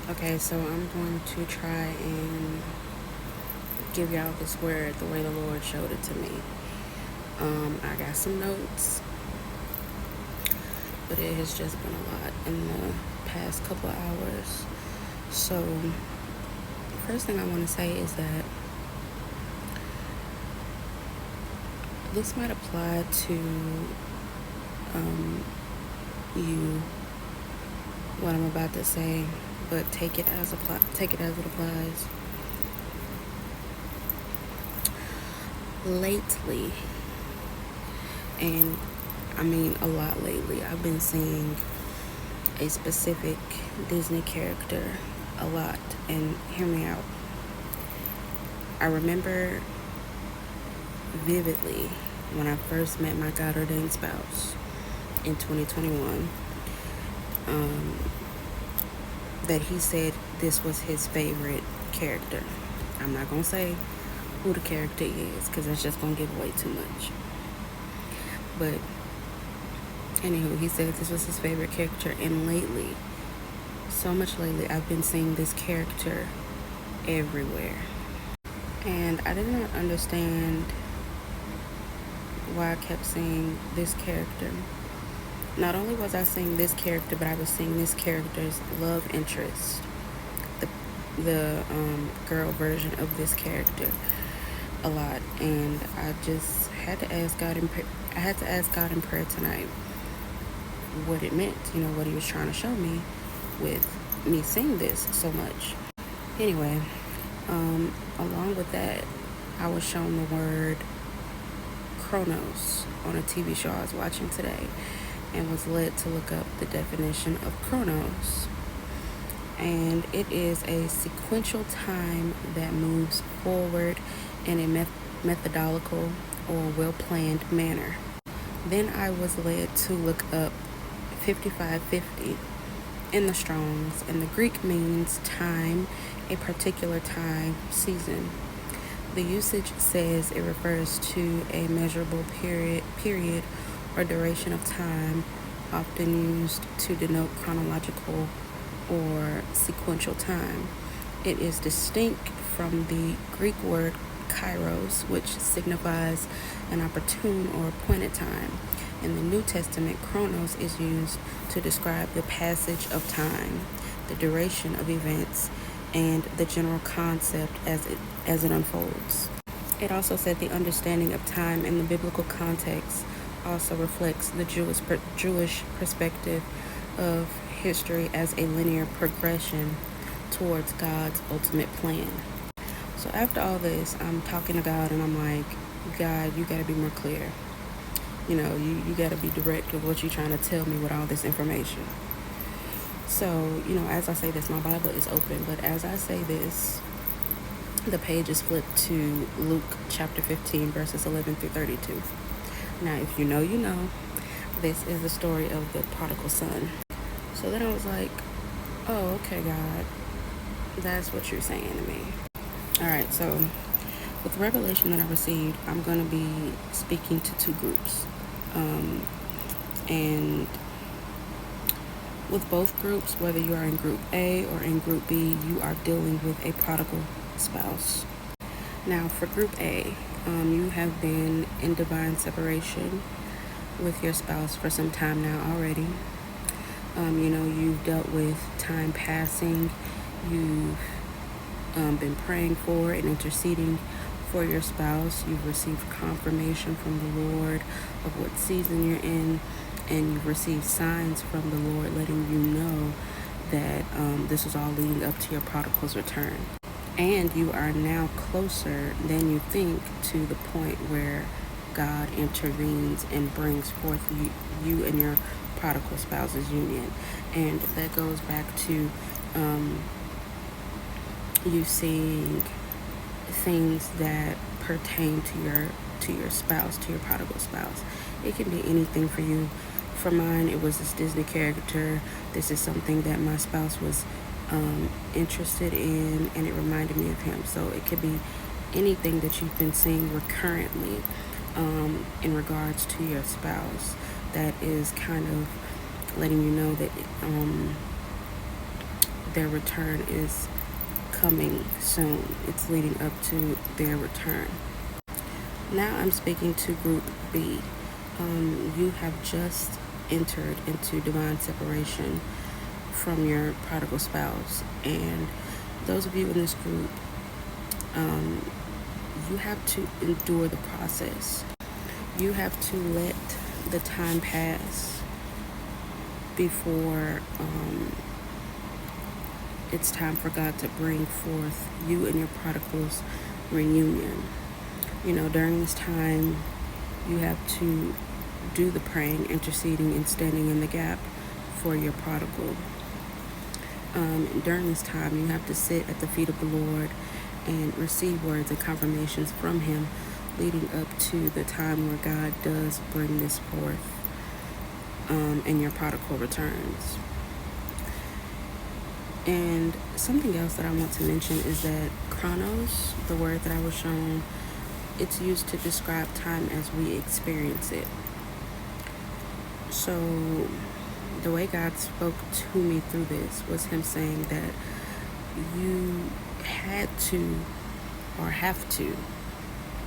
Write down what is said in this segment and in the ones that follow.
Okay, so I'm going to try and give y'all this word the way the Lord showed it to me. I got some notes, but it has just been a lot in the past couple of hours. So, first thing I want to say is that this might apply to you, what I'm about to say, but take it as it applies. Lately, and I mean a lot lately, I've been seeing a specific Disney character a lot, and hear me out. I remember vividly when I first met my God ordained spouse in 2021, that he said this was his favorite character. I'm not gonna say who the character is because it's just gonna give away too much. But anywho, he said this was his favorite character, and lately, so much lately, I've been seeing this character everywhere. And I did not understand why I kept seeing this character. Not only was I seeing this character, but I was seeing this character's love interest, the girl version of this character, a lot. And I just had to ask God in prayer tonight what it meant, what he was trying to show me with me seeing this so much. Anyway, along with that, I was shown the word Chronos on a TV show I was watching today, and was led to look up the definition of Chronos. And it is a sequential time that moves forward in a methodical or well-planned manner. Then I was led to look up 5550 in the Strongs, and the Greek means time, a particular time, season. The usage says it refers to a measurable period or duration of time, often used to denote chronological or sequential time. It is distinct from the Greek word kairos, which signifies an opportune or appointed time. In the New Testament, chronos is used to describe the passage of time, the duration of events, and the general concept as it unfolds. It also said the understanding of time in the biblical context also reflects the Jewish perspective of history as a linear progression towards God's ultimate plan. So after all this, I'm talking to God and I'm like, God, you got to be more clear. You got to be direct with what you're trying to tell me with all this information. So, as I say this, my Bible is open, but as I say this, the page is flipped to Luke chapter 15, verses 11 through 32. Now, if you know, you know, this is the story of the prodigal son. So then I was like, oh, okay, God, that's what you're saying to me. All right, so with the revelation that I received, I'm going to be speaking to two groups. And with both groups, whether you are in group A or in group B, you are dealing with a prodigal spouse. Now, for group A, you have been in divine separation with your spouse for some time now already. You've dealt with time passing. You've been praying for and interceding for your spouse. You've received confirmation from the Lord of what season you're in, and you've received signs from the Lord letting you know that this is all leading up to your prodigal's return. And you are now closer than you think to the point where God intervenes and brings forth you and your prodigal spouse's union. And that goes back to you seeing things that pertain to your spouse, to your prodigal spouse. It can be anything for you. For mine, it was this Disney character. This is something that my spouse was interested in, and it reminded me of him. So it could be anything that you've been seeing recurrently in regards to your spouse that is kind of letting you know that their return is coming soon. It's leading up to their return. Now I'm speaking to Group B. You have just entered into divine separation from your prodigal spouse. And those of you in this group, you have to endure the process. You have to let the time pass before it's time for God to bring forth you and your prodigal's reunion. During this time, you have to do the praying, interceding, and standing in the gap for your prodigal. During this time, you have to sit at the feet of the Lord and receive words and confirmations from Him, leading up to the time where God does bring this forth and your prodigal returns. And something else that I want to mention is that chronos, the word that I was shown, it's used to describe time as we experience it. So the way God spoke to me through this was Him saying that you had to, or have to,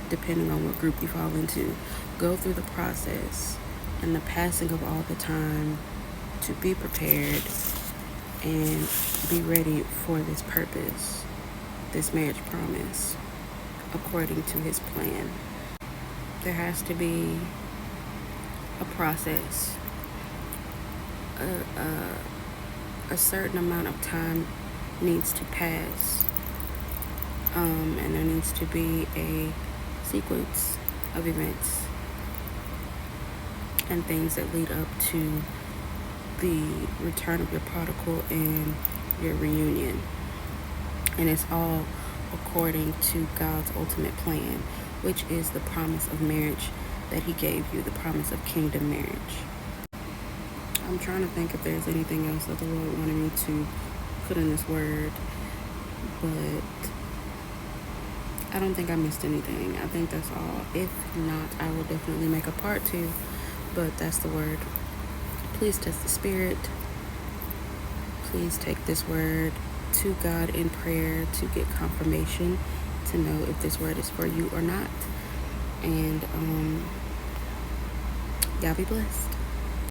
depending on what group you fall into, go through the process and the passing of all the time to be prepared and be ready for this purpose, this marriage promise, according to His plan. There has to be a process. A certain amount of time needs to pass, and there needs to be a sequence of events and things that lead up to the return of your prodigal and your reunion. And it's all according to God's ultimate plan, which is the promise of marriage that He gave you, the promise of kingdom marriage. I'm trying to think if there's anything else that the Lord wanted me to put in this word, but I don't think I missed anything. I think that's all. If not, I will definitely make a part 2, but that's the word. Please test the spirit. Please take this word to God in prayer to get confirmation, to know if this word is for you or not. And y'all be blessed.